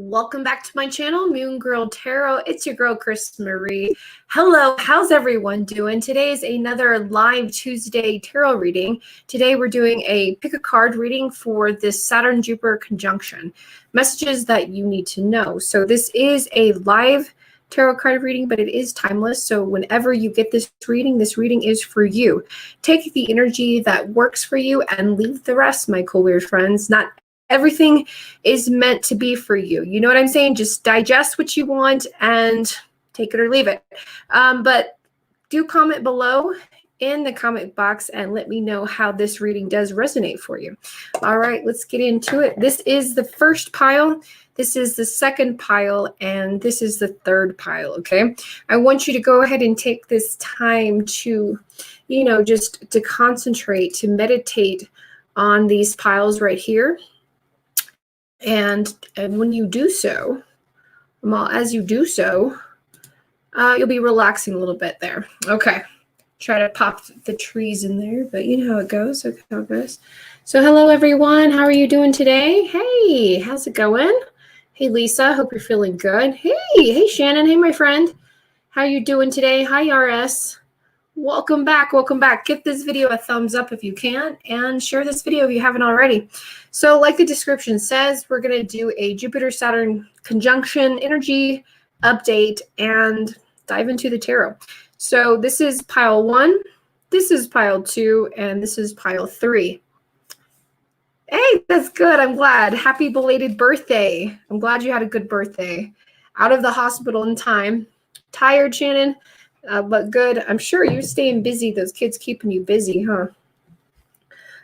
Welcome back to my channel, Moon Girl Tarot. It's your girl, Chris Marie. Hello, how's everyone doing? Today is another live Tuesday tarot reading. Today we're doing a pick a card reading for this Saturn-Jupiter conjunction. Messages that you need to know. So this is a live tarot card reading, but it is timeless. So whenever you get this reading is for you. Take the energy that works for you and leave the rest, my cool weird friends. Not everything is meant to be for you. You know what I'm saying? Just digest what you want and take it or leave it. But do comment below in the comment box and let me know how this reading does resonate for you. All right, let's get into it. This is the first pile. This is the second pile, and this is the third pile, okay? I want you to go ahead and take this time to, just to concentrate, to meditate on these piles right here. And when you do so, as you do so, you'll be relaxing a little bit there. Okay. Try to pop the trees in there, but you know how it goes. Okay, how it goes. So hello, everyone. How are you doing today? Hey, how's it going? Hey, Lisa. Hope you're feeling good. Hey, Shannon. Hey, my friend. How are you doing today? Hi, RS. Welcome back. Welcome back. Give this video a thumbs up if you can and share this video if you haven't already. So like the description says, we're going to do a Jupiter-Saturn conjunction energy update and dive into the tarot. So this is pile 1, this is pile 2, and this is pile 3. Hey, that's good. I'm glad. Happy belated birthday. I'm glad you had a good birthday. Out of the hospital in time. Tired, Shannon? But good. I'm sure you're staying busy. Those kids keeping you busy, huh?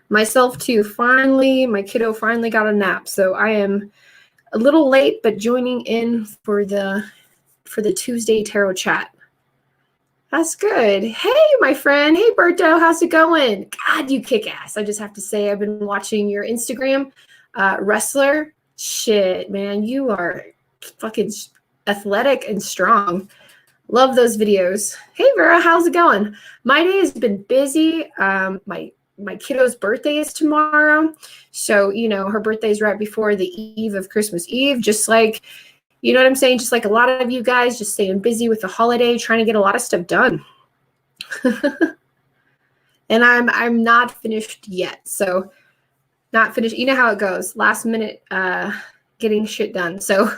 Myself too. Finally, my kiddo finally got a nap. So I am a little late, but joining in for the Tuesday tarot chat. That's good. Hey, my friend. Hey, Berto. How's it going? God, you kick ass. I just have to say, I've been watching your Instagram. Wrestler. Shit, man. You are fucking athletic and strong. Love those videos. Hey, Vera, how's it going? My day has been busy. My kiddo's birthday is tomorrow. So, her birthday is right before the eve of Christmas Eve. Just like, you know what I'm saying? Just like a lot of you guys, just staying busy with the holiday, trying to get a lot of stuff done. And I'm not finished yet. So, not finished. You know how it goes. Last minute getting shit done. So,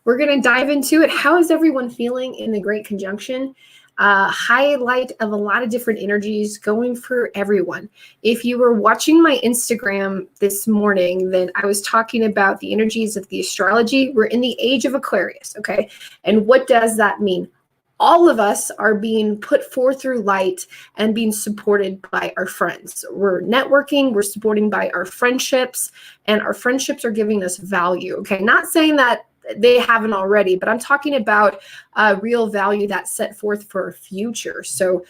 we're going to dive into it. How is everyone feeling in the Great Conjunction? Highlight of a lot of different energies going for everyone. If you were watching my Instagram this morning, then I was talking about the energies of the astrology. We're in the age of Aquarius, okay? And what does that mean? All of us are being put forth through light and being supported by our friends. We're networking, we're supporting by our friendships, and our friendships are giving us value, okay? Not saying that they haven't already, but I'm talking about real value that's set forth for our future. So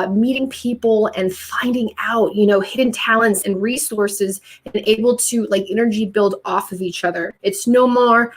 meeting people and finding out, hidden talents and resources and able to energy build off of each other. It's no more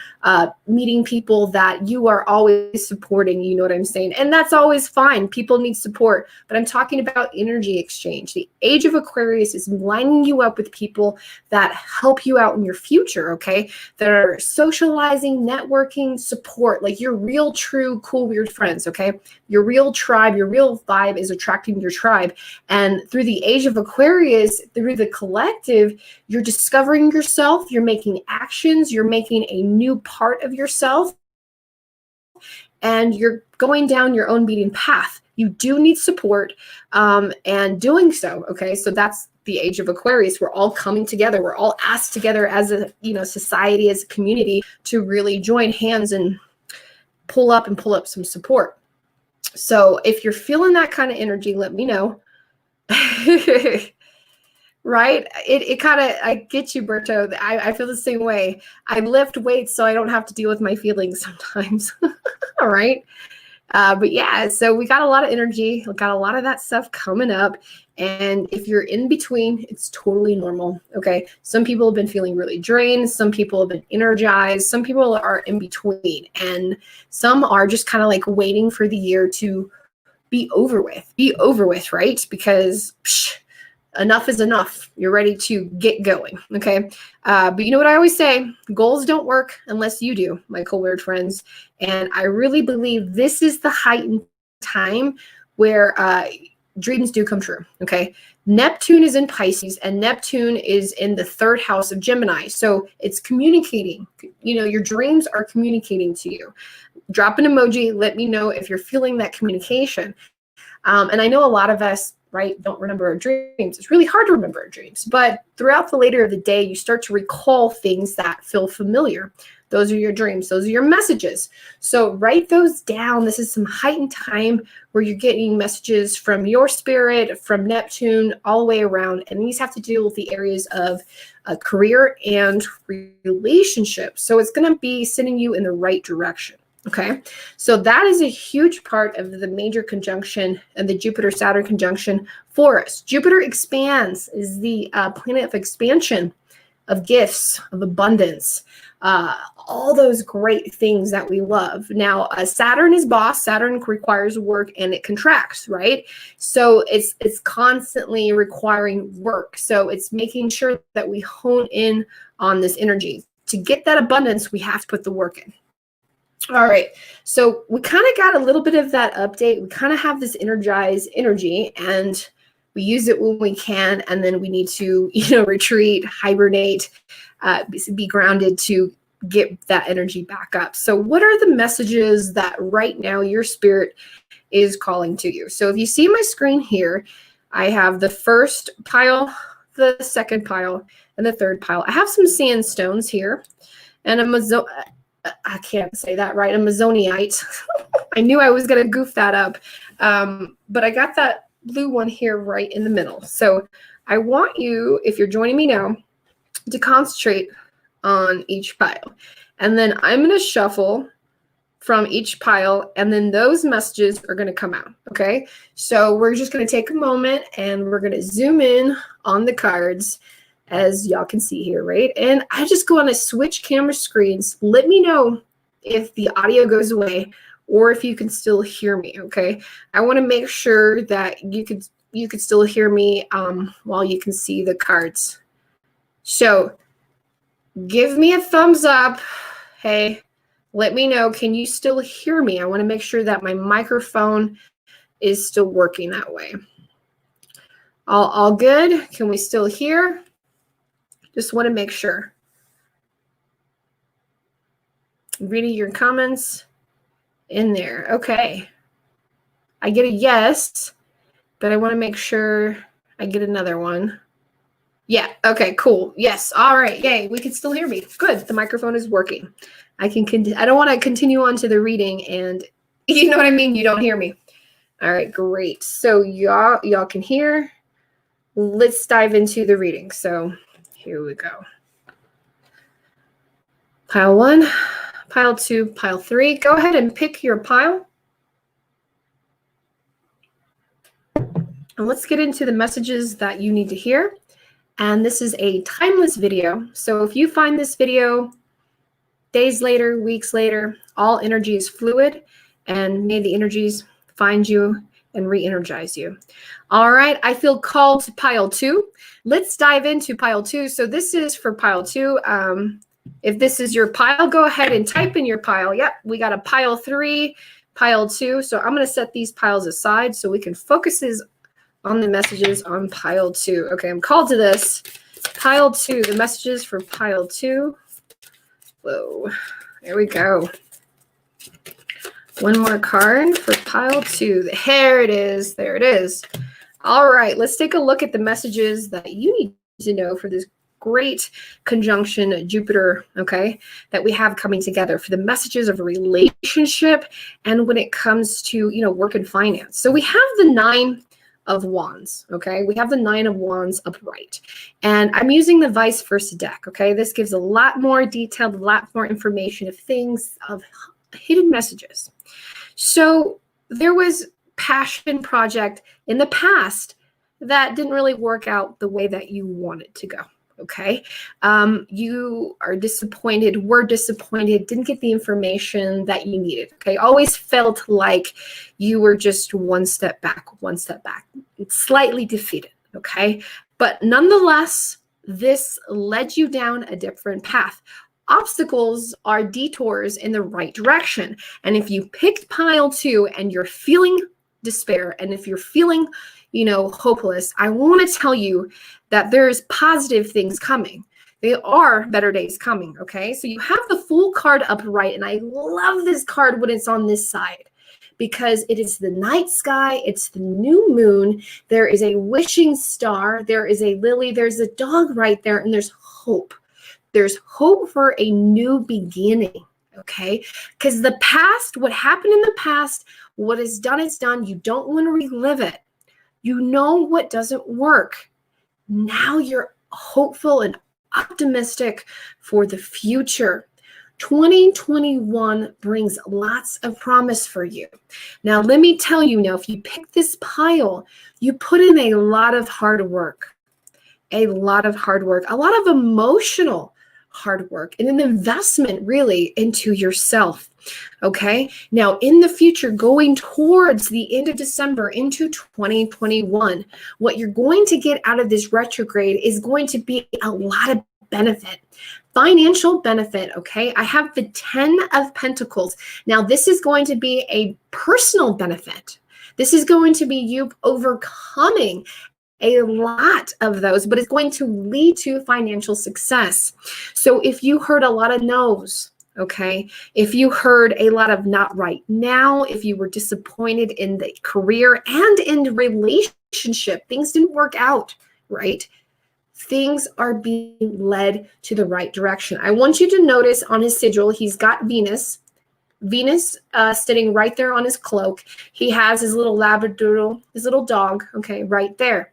meeting people that you are always supporting, you know what I'm saying? And that's always fine. People need support, but I'm talking about energy exchange. The age of Aquarius is lining you up with people that help you out in your future, okay? That are socializing, networking, support, like your real, true, cool, weird friends, okay? Your real tribe, your real vibe is attracting your tribe. And through the age of Aquarius, through the collective, you're discovering yourself, you're making actions, you're making a new part of yourself, and you're going down your own beaten path. You do need support and doing so, okay? So that's the age of Aquarius. We're all coming together. We're all asked together as a society, as a community to really join hands and pull up some support. So if you're feeling that kind of energy, let me know. Right? It kind of, I get you, Berto. I feel the same way. I lift weights so I don't have to deal with my feelings sometimes. All right. But yeah, so we got a lot of energy. We got a lot of that stuff coming up. And if you're in between, it's totally normal. Okay. Some people have been feeling really drained. Some people have been energized. Some people are in between. And some are just kind of like waiting for the year to be over with, right? Because enough is enough. You're ready to get going. Okay. But you know what I always say? Goals don't work unless you do, my cold-weird friends. And I really believe this is the heightened time where dreams do come true. Okay. Neptune is in Pisces and Neptune is in the third house of Gemini. So it's communicating. You know, your dreams are communicating to you. Drop an emoji. Let me know if you're feeling that communication. And I know a lot of us, right, don't remember our dreams. It's really hard to remember our dreams. But throughout the later of the day, you start to recall things that feel familiar. Those are your dreams. Those are your messages. So write those down. This is some heightened time where you're getting messages from your spirit, from Neptune, all the way around. And these have to deal with the areas of career and relationships. So it's going to be sending you in the right direction. Okay, so that is a huge part of the major conjunction and the Jupiter-Saturn conjunction for us. Jupiter expands, is the planet of expansion, of gifts, of abundance, all those great things that we love. Now, Saturn is boss. Saturn requires work and it contracts, right? So it's constantly requiring work. So it's making sure that we hone in on this energy. To get that abundance, we have to put the work in. All right, so we kind of got a little bit of that update. We kind of have this energized energy and we use it when we can, and then we need to, retreat, hibernate, be grounded to get that energy back up. So what are the messages that right now your spirit is calling to you? So if you see my screen here, I have the first pile, the second pile, and the third pile. I have some sandstones here, and I can't say that right. A Amazonite. I knew I was going to goof that up. But I got that blue one here right in the middle. So I want you, if you're joining me now, to concentrate on each pile. And then I'm going to shuffle from each pile, and then those messages are going to come out. Okay. So we're just going to take a moment and we're going to zoom in on the cards, as y'all can see here, right? And I just go on a switch camera screens. Let me know if the audio goes away or if you can still hear me, okay? I want to make sure that you could still hear me while you can see the cards. So give me a thumbs up. Hey, let me know. Can you still hear me? I want to make sure that my microphone is still working that way. All good? Can we still hear? Just want to make sure. Reading your comments in there. Okay. I get a yes, but I want to make sure I get another one. Yeah. Okay, cool. Yes. All right. Yay. We can still hear me. Good. The microphone is working. I don't want to continue on to the reading and you know what I mean? You don't hear me. All right, great. So y'all can hear. Let's dive into the reading. So here we go. Pile 1, pile 2, pile 3. Go ahead and pick your pile. And let's get into the messages that you need to hear. And this is a timeless video. So if you find this video days later, weeks later, all energy is fluid, and may the energies find you and re-energize you. All right, I feel called to pile 2. Let's dive into pile 2. So this is for pile 2. If this is your pile, go ahead and type in your pile. Yep, we got a pile 3, pile 2. So I'm going to set these piles aside so we can focus on the messages on pile 2. Okay, I'm called to this. Pile 2, the messages for pile 2. Whoa, there we go. One more card for pile 2. There it is. There it is. All right, let's take a look at the messages that you need to know for this great conjunction Jupiter, okay, that we have coming together for the messages of a relationship and when it comes to, work and finance. So we have the 9 of Wands, okay? We have the 9 of Wands upright. And I'm using the vice versa deck, okay? This gives a lot more detail, a lot more information of things, of hidden messages. So there was passion project in the past that didn't really work out the way that you wanted to go. Okay. You are disappointed, were disappointed, didn't get the information that you needed. Okay. Always felt like you were just one step back, slightly defeated. okay? But nonetheless, this led you down a different path. Obstacles are detours in the right direction. And if you picked pile 2 and you're feeling despair, and if you're feeling, hopeless, I want to tell you that there's positive things coming. There are better days coming, okay? So you have the Fool card upright, and I love this card when it's on this side because it is the night sky, it's the new moon, there is a wishing star, there is a lily, there's a dog right there, and there's hope. There's hope for a new beginning, okay? Because the past, what happened in the past, what is done is done. You don't want to relive it. You know what doesn't work. Now you're hopeful and optimistic for the future. 2021 brings lots of promise for you. Now, let me tell you now, if you pick this pile, you put in a lot of hard work, a lot of emotional hard work, and an investment really into yourself. Okay. Now, in the future, going towards the end of December into 2021, what you're going to get out of this retrograde is going to be a lot of benefit, financial benefit. Okay. I have the 10 of Pentacles. Now, this is going to be a personal benefit. This is going to be you overcoming a lot of those, but it's going to lead to financial success. So if you heard a lot of no's, okay, if you heard a lot of not right now, if you were disappointed in the career and in the relationship, things didn't work out, right? Things are being led to the right direction. I want you to notice on his sigil, he's got Venus sitting right there on his cloak. He has his little labradoodle, his little dog, okay, right there.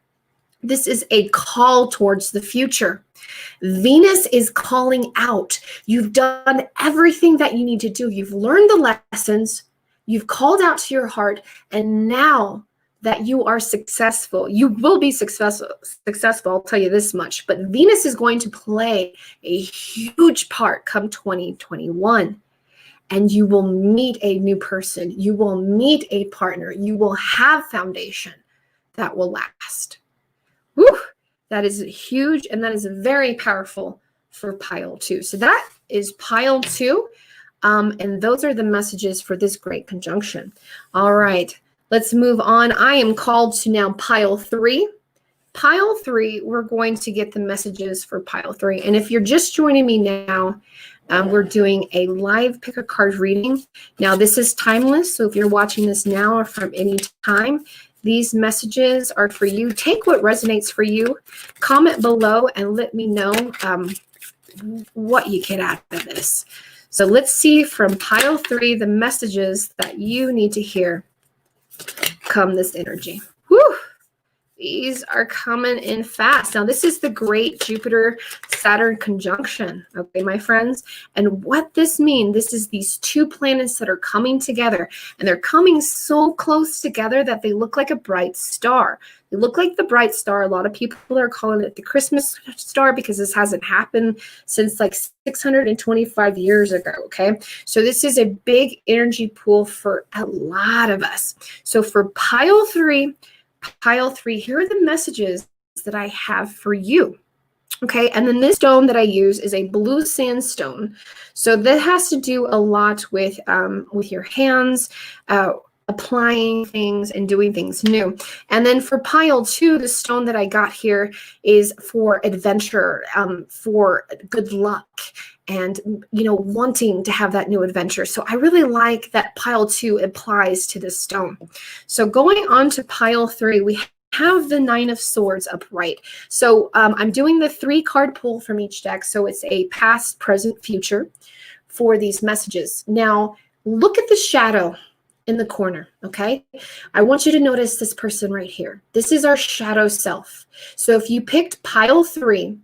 This is a call towards the future. Venus is calling out. You've done everything that you need to do. You've learned the lessons. You've called out to your heart. And now that you are successful, you will be successful. I'll tell you this much. But Venus is going to play a huge part come 2021. And you will meet a new person. You will meet a partner. You will have foundation that will last. Whew, that is huge, and that is very powerful for pile 2. So that is pile 2, and those are the messages for this great conjunction. All right, let's move on. I am called to now pile 3. Pile 3, we're going to get the messages for pile 3. And if you're just joining me now, we're doing a live pick a card reading. Now, this is timeless, so if you're watching this now or from any time, these messages are for you. Take what resonates for you. Comment below and let me know what you get out of this. So let's see from pile 3 the messages that you need to hear come this energy. Whew. These are coming in fast. Now, this is the great Jupiter-Saturn conjunction, okay, my friends? And what this means, this is these two planets that are coming together, and they're coming so close together that they look like a bright star. They look like the bright star. A lot of people are calling it the Christmas star because this hasn't happened since like 625 years ago, okay? So this is a big energy pool for a lot of us. So for pile 3, here are the messages that I have for you. Okay, and then this stone that I use is a blue sandstone. So that has to do a lot with your hands, applying things and doing things new. And then for pile 2, the stone that I got here is for adventure, for good luck, and wanting to have that new adventure. So I really like that pile 2 applies to this stone. So going on to pile 3, we have the 9 of Swords upright. So I'm doing the 3 card pull from each deck. So it's a past, present, future for these messages. Now look at the shadow in the corner, okay? I want you to notice this person right here. This is our shadow self. So if you picked pile 3,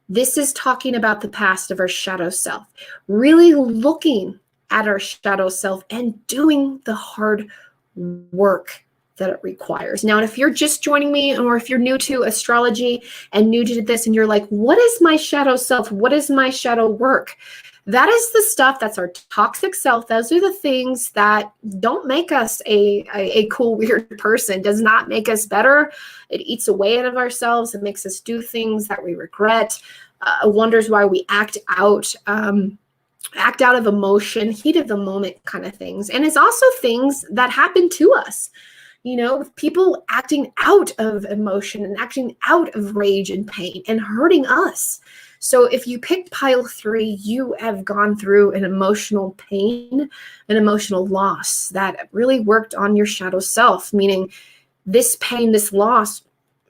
this is talking about the past of our shadow self, really looking at our shadow self and doing the hard work that it requires. Now, if you're just joining me, or if you're new to astrology and new to this and you're like, what is my shadow self? What is my shadow work? That is the stuff that's our toxic self. Those are the things that don't make us a cool, weird person, does not make us better. It eats away out of ourselves. It makes us do things that we regret, wonders why we act out of emotion, heat of the moment kind of things. And it's also things that happen to us. People acting out of emotion and acting out of rage and pain and hurting us. So if you picked pile 3, you have gone through an emotional pain, an emotional loss that really worked on your shadow self, meaning this pain, this loss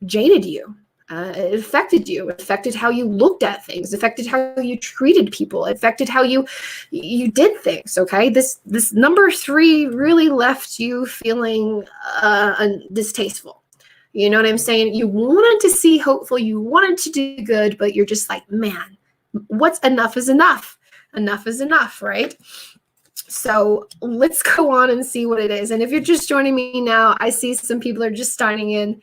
jaded you. It affected you. It affected how you looked at things. It affected how you treated people. It affected how you did things. Okay, this number 3 really left you feeling distasteful. You know what I'm saying? You wanted to see hopeful. You wanted to do good, but you're just like, man, what's enough is enough. Enough is enough, right? So let's go on and see what it is. And if you're just joining me now, I see some people are just starting in.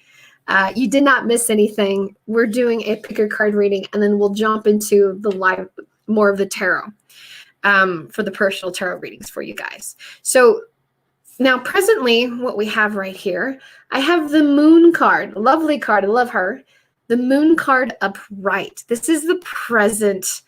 You did not miss anything. We're doing a pick a card reading, and then we'll jump into the live, more of the tarot for the personal tarot readings for you guys. So now presently, what we have right here, I have the Moon card, lovely card. I love her. The Moon card upright. This is the present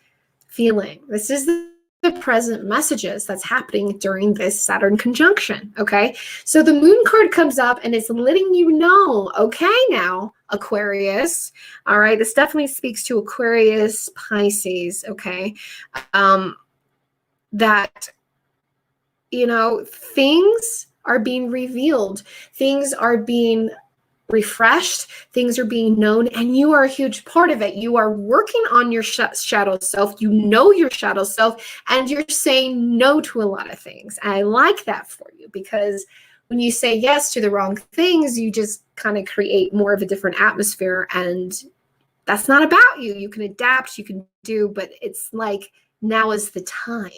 feeling. This is the present messages that's happening during this Saturn conjunction, okay? So the Moon card comes up and it's letting you know, okay, now, Aquarius, all right? This definitely speaks to Aquarius, Pisces, okay? That, things are being revealed. Things are being refreshed, things are being known, and you are a huge part of it. You are working on your shadow self. You know your shadow self, and you're saying no to a lot of things. And I like that for you, because when you say yes to the wrong things, you just kind of create more of a different atmosphere, and that's not about you. You can adapt, you can do, but it's like, now is the time.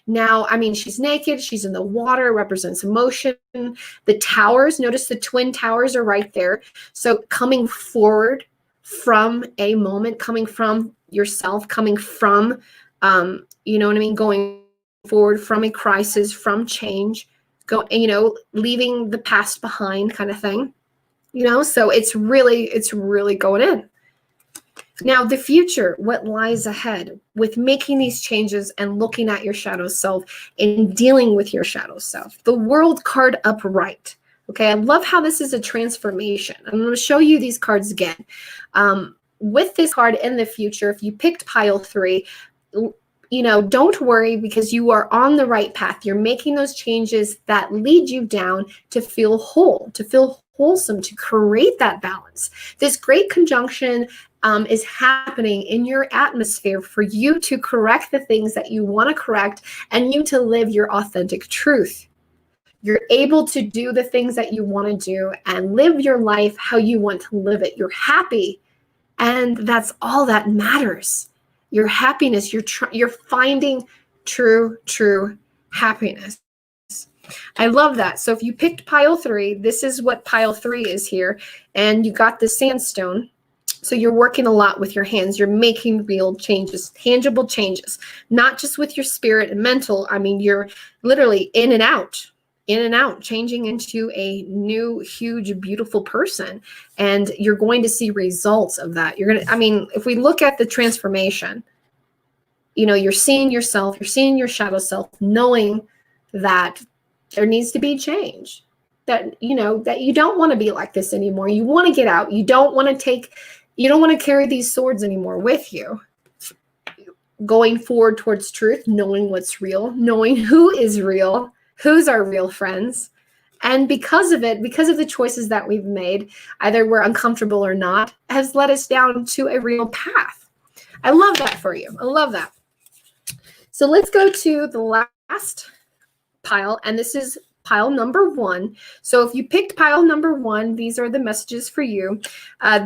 Now, she's naked, she's in the water, represents emotion. The towers, notice the twin towers are right there. So coming forward from a moment, coming from yourself, coming from, going forward from a crisis, from change, leaving the past behind kind of thing. So it's really going in. Now, the future, what lies ahead with making these changes and looking at your shadow self and dealing with your shadow self. The World card upright. Okay, I love how this is a transformation. I'm going to show you these cards again. With this card in the future, if you picked pile 3, don't worry, because you are on the right path. You're making those changes that lead you down to feel whole, to feel wholesome, to create that balance. This great conjunction is happening in your atmosphere for you to correct the things that you want to correct and you to live your authentic truth. You're able to do the things that you want to do and live your life how you want to live it. You're happy, and that's all that matters. Your happiness, you're finding true happiness. I love that. So if you picked pile 3, this is what pile 3 is here, and you got the sandstone. So you're working a lot with your hands. You're making real changes, tangible changes, not just with your spirit and mental. You're literally in and out, changing into a new, huge, beautiful person. And you're going to see results of that. If we look at the transformation, you're seeing yourself, you're seeing your shadow self, knowing that there needs to be change, that you don't want to be like this anymore. You want to get out. You don't want to carry these swords anymore with you. Going forward towards truth, knowing what's real, knowing who is real, who's our real friends. And because of it, because of the choices that we've made, either we're uncomfortable or not, has led us down to a real path. I love that for you. I love that. So let's go to the last pile, and this is pile number 1. So if you picked pile number 1, these are the messages for you.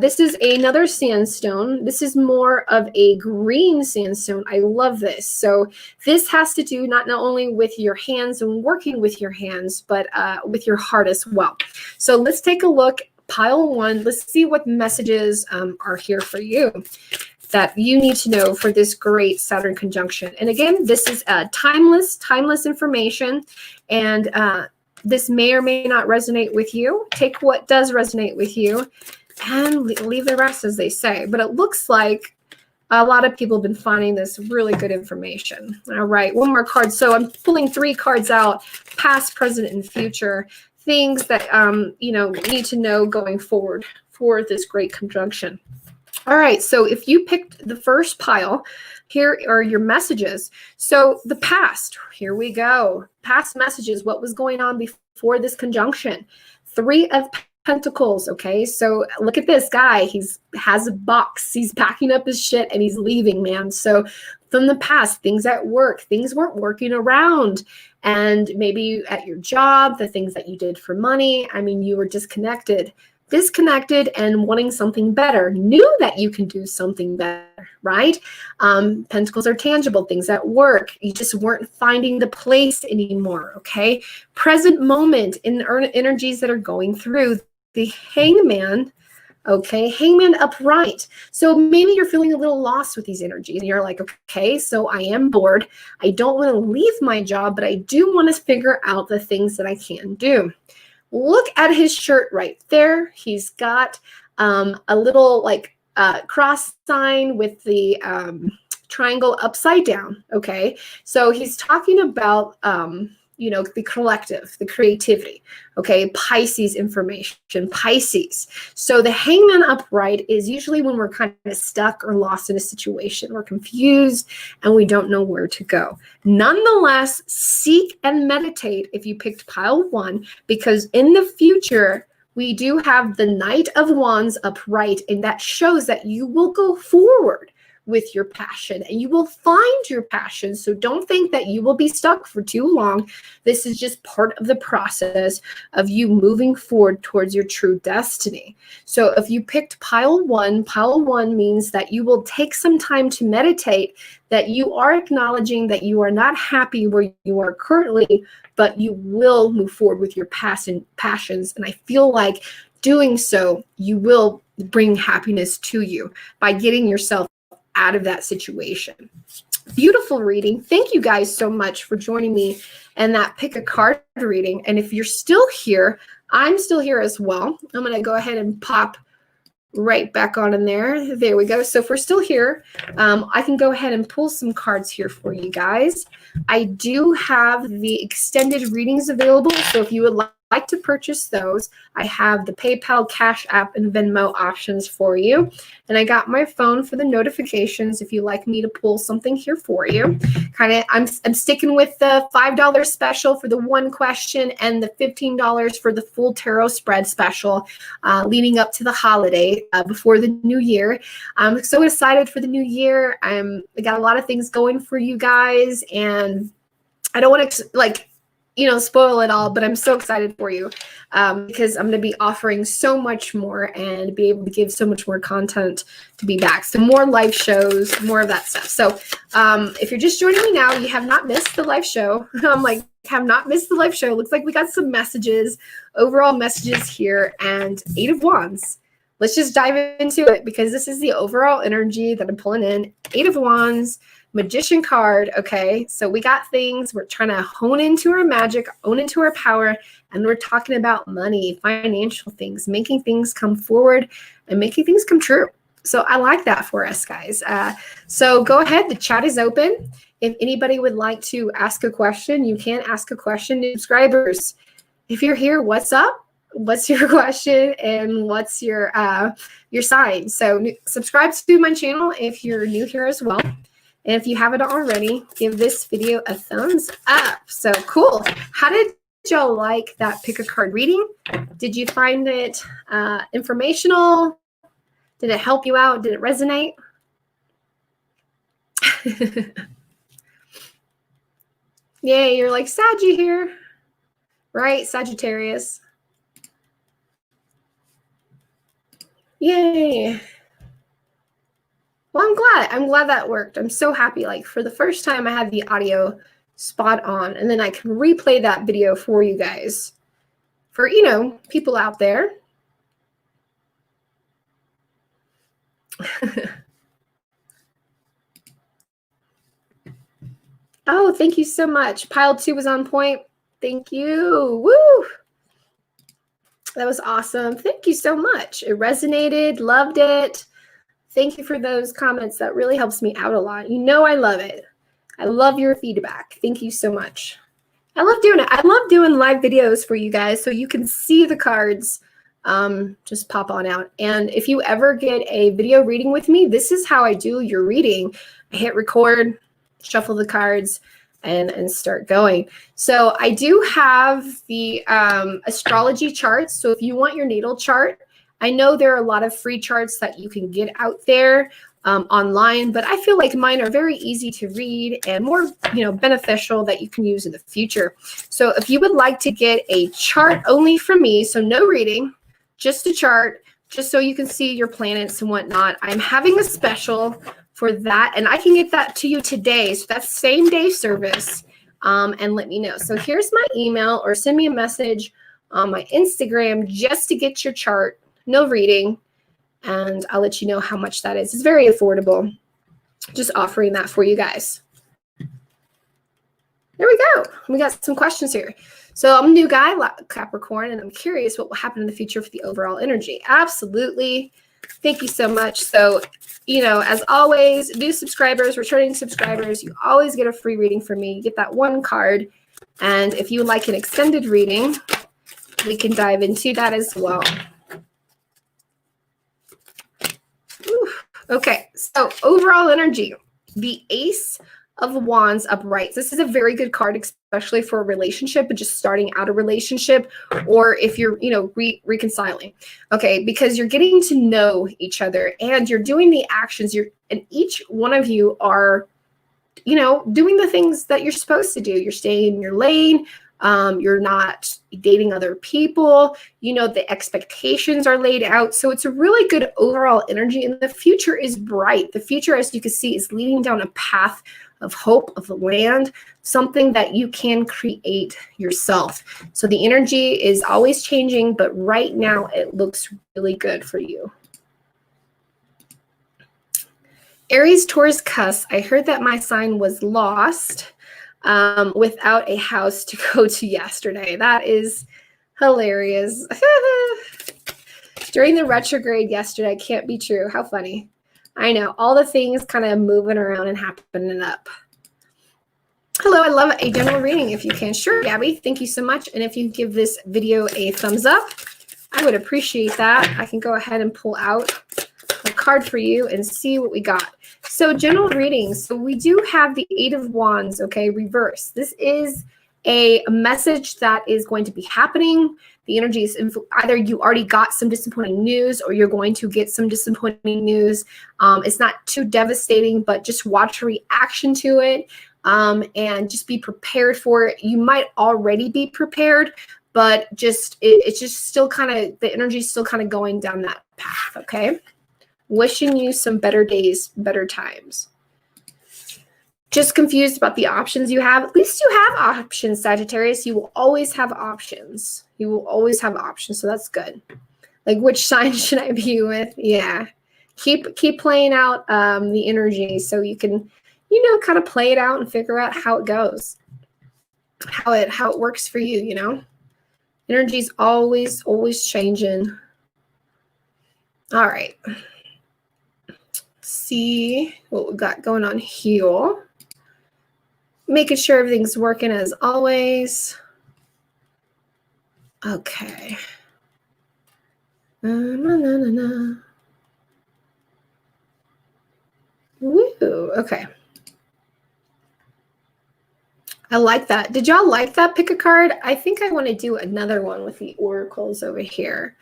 This is another sandstone. This is more of a green sandstone. I love this. So this has to do not only with your hands and working with your hands, but with your heart as well. So let's take a look. Pile 1. Let's see what messages are here for you. that you need to know for this great Saturn conjunction. And again, this is timeless information, and this may or may not resonate with you. Take what does resonate with you and leave the rest, as they say. But it looks like a lot of people have been finding this really good information. All right, one more card. So I'm pulling 3 cards out, past, present, and future, things that need to know going forward for this great conjunction. All right, so if you picked the first pile, here are your messages. So the past, here we go. Past messages, what was going on before this conjunction? 3 of Pentacles, okay? So look at this guy. Has a box. He's packing up his shit and he's leaving, man. So from the past, things at work, things weren't working around. And maybe at your job, the things that you did for money, I mean, you were disconnected and wanting something better, knew that you can do something better, right? Pentacles are tangible, things at work. You just weren't finding the place anymore, okay? Present moment in energies that are going through. The Hangman, okay? Hangman upright. So maybe you're feeling a little lost with these energies and you're like, okay, so I am bored. I don't want to leave my job, but I do want to figure out the things that I can do. Look at his shirt right there. He's got a little cross sign with the triangle upside down, okay? So he's talking about the collective, the creativity, okay? Pisces information, Pisces. So the Hangman upright is usually when we're kind of stuck or lost in a situation. We're confused and we don't know where to go. Nonetheless, seek and meditate if you picked pile 1, because in the future, we do have the Knight of Wands upright, and that shows that you will go forward with your passion and you will find your passion. So don't think that you will be stuck for too long. This is just part of the process of you moving forward towards your true destiny. So if you picked pile 1 means that you will take some time to meditate, that you are acknowledging that you are not happy where you are currently, but you will move forward with your passions. And I feel like doing so, you will bring happiness to you by getting yourself out of that situation. Beautiful reading. Thank you guys so much for joining me in that pick a card reading. And if you're still here, I'm still here as well. I'm going to go ahead and pop right back on in there. There we go. So if we're still here, I can go ahead and pull some cards here for you guys. I do have the extended readings available. So if you would like to purchase those, I have the PayPal, Cash App, and Venmo options for you. And I got my phone for the notifications if you'd like me to pull something here for you. I'm sticking with the $5 special for the 1 question and the $15 for the full tarot spread special leading up to the holiday before the new year. I'm so excited for the new year. I got a lot of things going for you guys, and I don't want to spoil it all, but I'm so excited for you because I'm going to be offering so much more and be able to give so much more content to be back. So more live shows, more of that stuff. So if you're just joining me now, you have not missed the live show. Have not missed the live show. Looks like we got some messages, overall messages here, and 8 of Wands. Let's just dive into it because this is the overall energy that I'm pulling in. 8 of Wands. Magician card, okay? So we got things. We're trying to hone into our magic, hone into our power, and we're talking about money, financial things, making things come forward and making things come true. So I like that for us, guys. So go ahead. The chat is open. If anybody would like to ask a question, you can ask a question. New subscribers, if you're here, what's up? What's your question and what's your sign? So subscribe to my channel if you're new here as well. And if you haven't already, give this video a thumbs up. So cool. How did y'all like that pick a card reading? Did you find it informational? Did it help you out? Did it resonate? Yay, you're like Saggy here, right? Sagittarius. Yay. Well, I'm glad that worked. I'm so happy. Like for the first time I had the audio spot on, and then I can replay that video for you guys. For, people out there. Oh, thank you so much. Pile 2 was on point. Thank you. Woo! That was awesome. Thank you so much. It resonated. Loved it. Thank you for those comments. That really helps me out a lot. You know I love it. I love your feedback. Thank you so much. I love doing it. I love doing live videos for you guys so you can see the cards just pop on out. And if you ever get a video reading with me, this is how I do your reading. I hit record, shuffle the cards, and start going. So I do have the astrology charts. So if you want your natal chart, I know there are a lot of free charts that you can get out there online, but I feel like mine are very easy to read and more, beneficial that you can use in the future. So if you would like to get a chart only from me, so no reading, just a chart, just so you can see your planets and whatnot, I'm having a special for that, and I can get that to you today. So that's same day service, and let me know. So here's my email, or send me a message on my Instagram just to get your chart. No reading, and I'll let you know how much that is. It's very affordable. Just offering that for you guys. There we go. We got some questions here. So I'm a new guy, Capricorn, and I'm curious what will happen in the future for the overall energy. Absolutely. Thank you so much. So, as always, new subscribers, returning subscribers, you always get a free reading from me. You get that one card. And if you would like an extended reading, we can dive into that as well. Okay, so overall energy, the Ace of Wands upright. This is a very good card, especially for a relationship, but just starting out a relationship, or if you're, reconciling. Okay, because you're getting to know each other and you're doing the actions. And each one of you are, doing the things that you're supposed to do. You're staying in your lane. You're not dating other people. The expectations are laid out. So it's a really good overall energy, and the future is bright. The future, as you can see, is leading down a path of hope, of land, something that you can create yourself. So the energy is always changing, but right now it looks really good for you. Aries, Taurus, Cusp. I heard that my sign was lost without a house to go to yesterday. That is hilarious. During the retrograde yesterday, can't be true. How funny. I know, all the things kind of moving around and happening up. Hello, I love a general reading if you can. Sure, Gabby, thank you so much. And if you give this video a thumbs up, I would appreciate that. I can go ahead and pull out a card for you and see what we got. So general readings. So we do have the Eight of Wands, okay, reverse. This is a message that is going to be happening. The energy is either you already got some disappointing news or you're going to get some disappointing news. It's not too devastating, but just watch your reaction to it and just be prepared for it. You might already be prepared, but it's just still kind of, the energy is still kind of going down that path, okay? Wishing you some better days, better times. Just confused about the options you have. At least you have options, Sagittarius. You will always have options. You will always have options, so that's good. Like, which sign should I be with? Yeah. Keep playing out the energy so you can, kind of play it out and figure out how it goes. How it works for you, Energy's always changing. All right. See what we got going on here. Making sure everything's working as always. Okay. Woo. Okay. I like that. Did y'all like that? Pick a card. I think I want to do another one with the oracles over here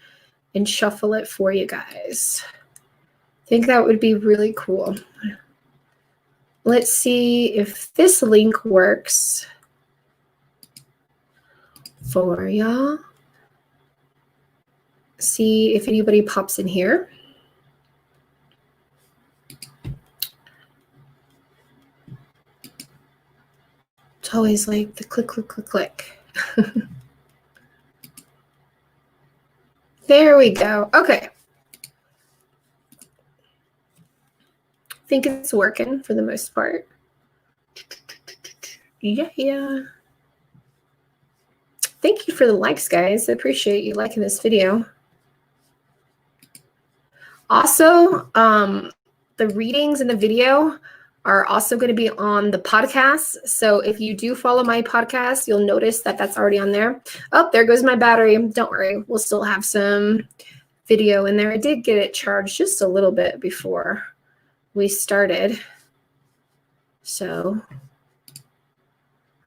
and shuffle it for you guys. I think that would be really cool. Let's see if this link works for y'all. See if anybody pops in here. It's always like the click, click, click, click. There we go. Okay. I think it's working for the most part. Yeah. Thank you for the likes, guys. I appreciate you liking this video. Also, the readings in the video are also going to be on the podcast. So if you do follow my podcast, you'll notice that that's already on there. Oh, there goes my battery. Don't worry. We'll still have some video in there. I did get it charged just a little bit before we started. So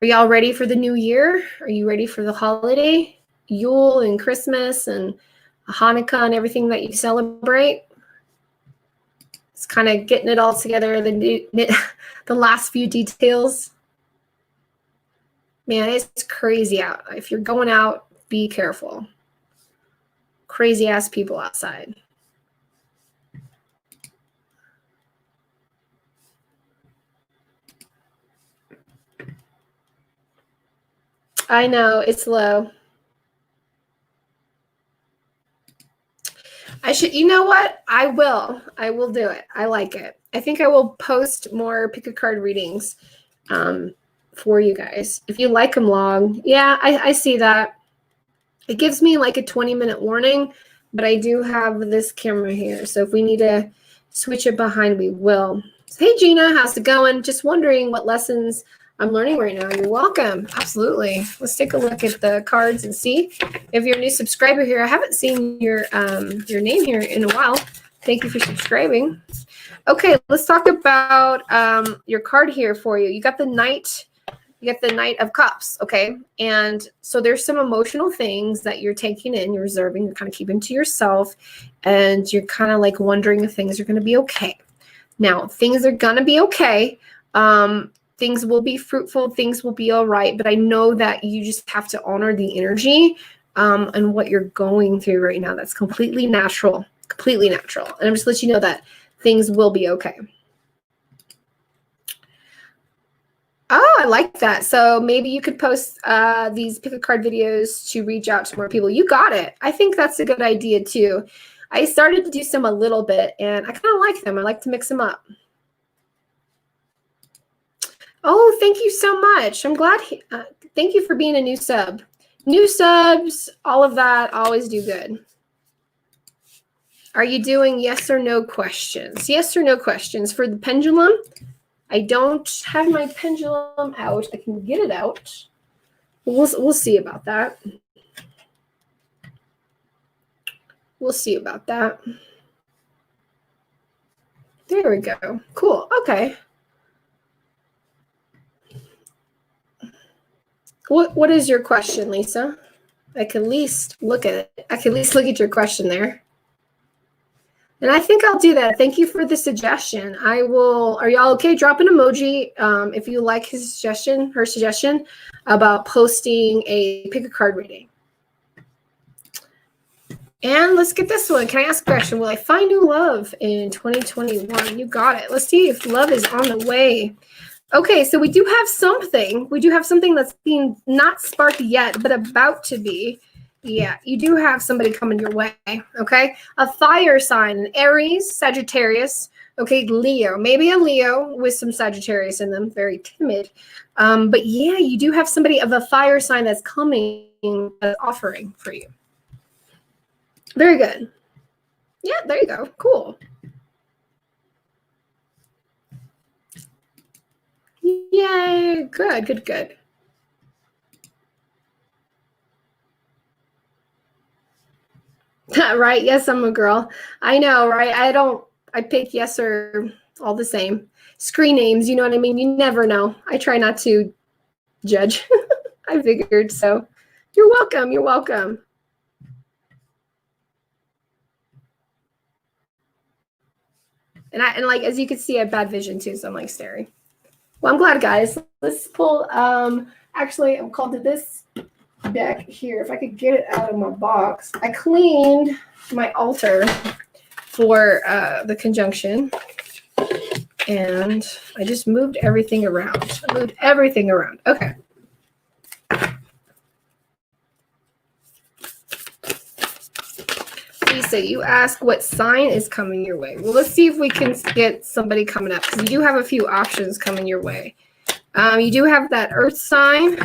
are y'all ready for the new year? Are you ready for the holiday? Yule and Christmas and Hanukkah and everything that you celebrate? It's kind of getting it all together, the last few details. Man, it's crazy out. If you're going out, be careful. Crazy ass people outside. I know, it's low. You know what? I will do it. I like it. I think I will post more pick a card readings for you guys. If you like them long, yeah, I see that. It gives me like a 20-minute warning, but I do have this camera here. So if we need to switch it behind, we will. So, hey, Gina, how's it going? Just wondering what lessons I'm learning right now. You're welcome. Absolutely. Let's take a look at the cards and see. If you're a new subscriber here, I haven't seen your name here in a while. Thank you for subscribing. Okay, let's talk about your card here for you. You got the Knight. You get the Knight of Cups, okay? And so there's some emotional things that you're taking in, you're reserving, you're kind of keeping to yourself, and you're kind of like wondering if things are going to be okay. Now, things are going to be okay. Things will be fruitful. Things will be all right. But I know that you just have to honor the energy and what you're going through right now. That's completely natural, completely natural. And I'm just letting you know that things will be okay. Oh, I like that. So maybe you could post these pick a card videos to reach out to more people. You got it. I think that's a good idea too. I started to do some a little bit, and I kind of like them. I like to mix them up. Oh, thank you so much. I'm glad. Thank you for being a new sub. New subs, all of that, always do good. Are you doing yes or no questions? Yes or no questions for the pendulum? I don't have my pendulum out. I can get it out. We'll see about that. We'll see about that. There we go. Cool. Okay. What is your question, Lisa? I can at least look at it. I can at least look at your question there. And I think I'll do that. Thank you for the suggestion. I will. Are y'all okay? Drop an emoji if you like her suggestion about posting a pick a card reading. And let's get this one. Can I ask a question? Will I find new love in 2021? You got it. Let's see if love is on the way. Okay, so we do have something. We do have something that's being not sparked yet, but about to be. Yeah, you do have somebody coming your way, okay? A fire sign, an Aries, Sagittarius, okay, Leo. Maybe a Leo with some Sagittarius in them, very timid. But yeah, you do have somebody of a fire sign that's coming, offering for you. Very good. Yeah, there you go. Cool. Yay, good, good, good. Right? Yes, I'm a girl. I know, right? I pick yes or all the same. Screen names, you know what I mean? You never know. I try not to judge. I figured so. You're welcome. You're welcome. And like, as you can see, I have bad vision too, so I'm like staring. Well, I'm glad, guys. Let's pull, actually, I'm called to this deck here. If I could get it out of my box. I cleaned my altar for the conjunction, and I just moved everything around. Okay. Lisa, you ask what sign is coming your way. Well, let's see if we can get somebody coming up, because you do have a few options coming your way. You do have that earth sign,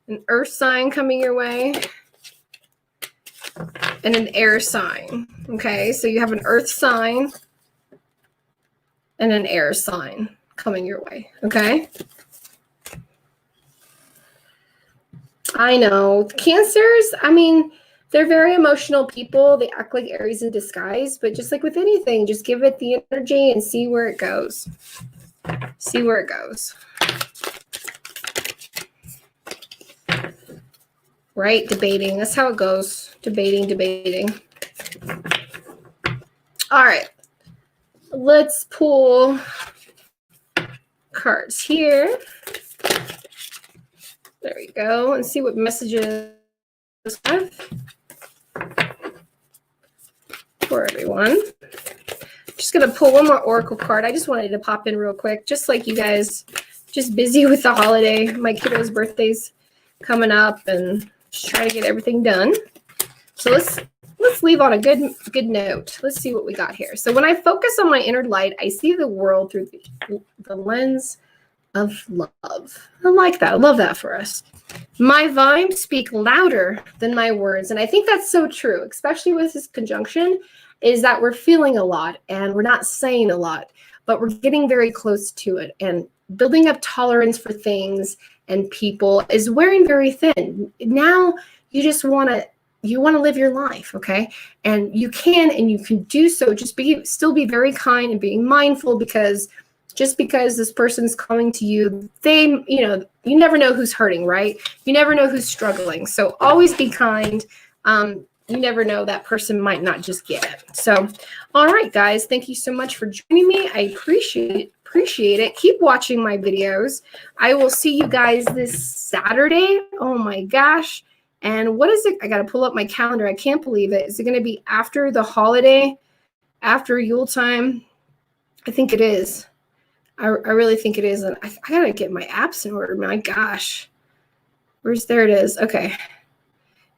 an earth sign coming your way, and an air sign. Okay, so you have an earth sign and an air sign coming your way. Okay. I know. Cancers, I mean, they're very emotional people. They act like Aries in disguise, but just like with anything, just give it the energy and see where it goes. See where it goes. Right? Debating. That's how it goes. Debating. All right. Let's pull cards here. There we go. And see what messages I have for everyone. Just going to pull one more oracle card. I just wanted to pop in real quick, just like you guys, just busy with the holiday. My kiddo's birthday's coming up and just trying to get everything done. So let's leave on a good note. Let's see what we got here. So when I focus on my inner light, I see the world through the lens of love. I like that. I love that for us. My vibes speak louder than my words. And I think that's so true, especially with this conjunction, is that we're feeling a lot and we're not saying a lot, but we're getting very close to it. And building up tolerance for things and people is wearing very thin. Now you just want to live your life, okay? And you can do so. Just still be very kind and being mindful, because just because this person's coming to you, you never know who's hurting, right? You never know who's struggling. So always be kind. You never know, that person might not just get it. So, all right, guys, thank you so much for joining me. I appreciate it. Keep watching my videos. I will see you guys this Saturday. Oh my gosh. And what is it? I got to pull up my calendar. I can't believe it. Is it going to be after the holiday, after Yule time? I think it is. I really think it is. And I got to get my apps in order. My gosh. There it is. Okay.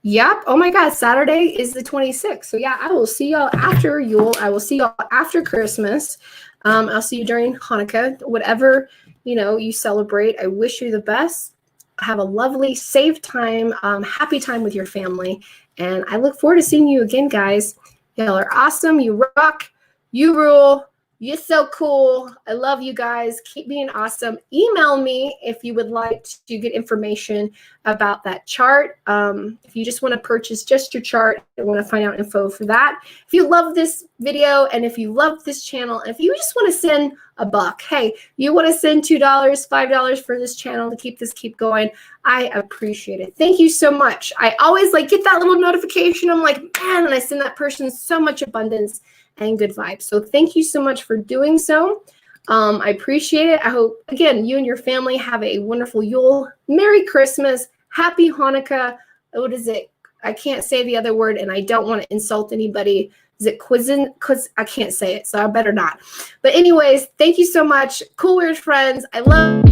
Yep. Oh my God. Saturday is the 26th. So yeah, I will see y'all after Yule. I will see y'all after Christmas. I'll see you during Hanukkah, whatever, you celebrate. I wish you the best. Have a lovely, safe time, happy time with your family. And I look forward to seeing you again, guys. Y'all are awesome. You rock. You rule. You're so cool. I love you guys. Keep being awesome. Email me if you would like to get information about that chart. If you just want to purchase just your chart and want to find out info for that. If you love this video and if you love this channel, and if you just want to send a buck, hey, you want to send $2, $5 for this channel to keep going, I appreciate it. Thank you so much. I always get that little notification. I'm like, man, and I send that person so much abundance and good vibes. So thank you so much for doing so. I appreciate it. I hope, again, you and your family have a wonderful Yule. Merry Christmas. Happy Hanukkah. What is it? I can't say the other word, and I don't want to insult anybody. Is it quizzin? Because I can't say it, so I better not. But anyways, thank you so much. Cool Weird friends. I love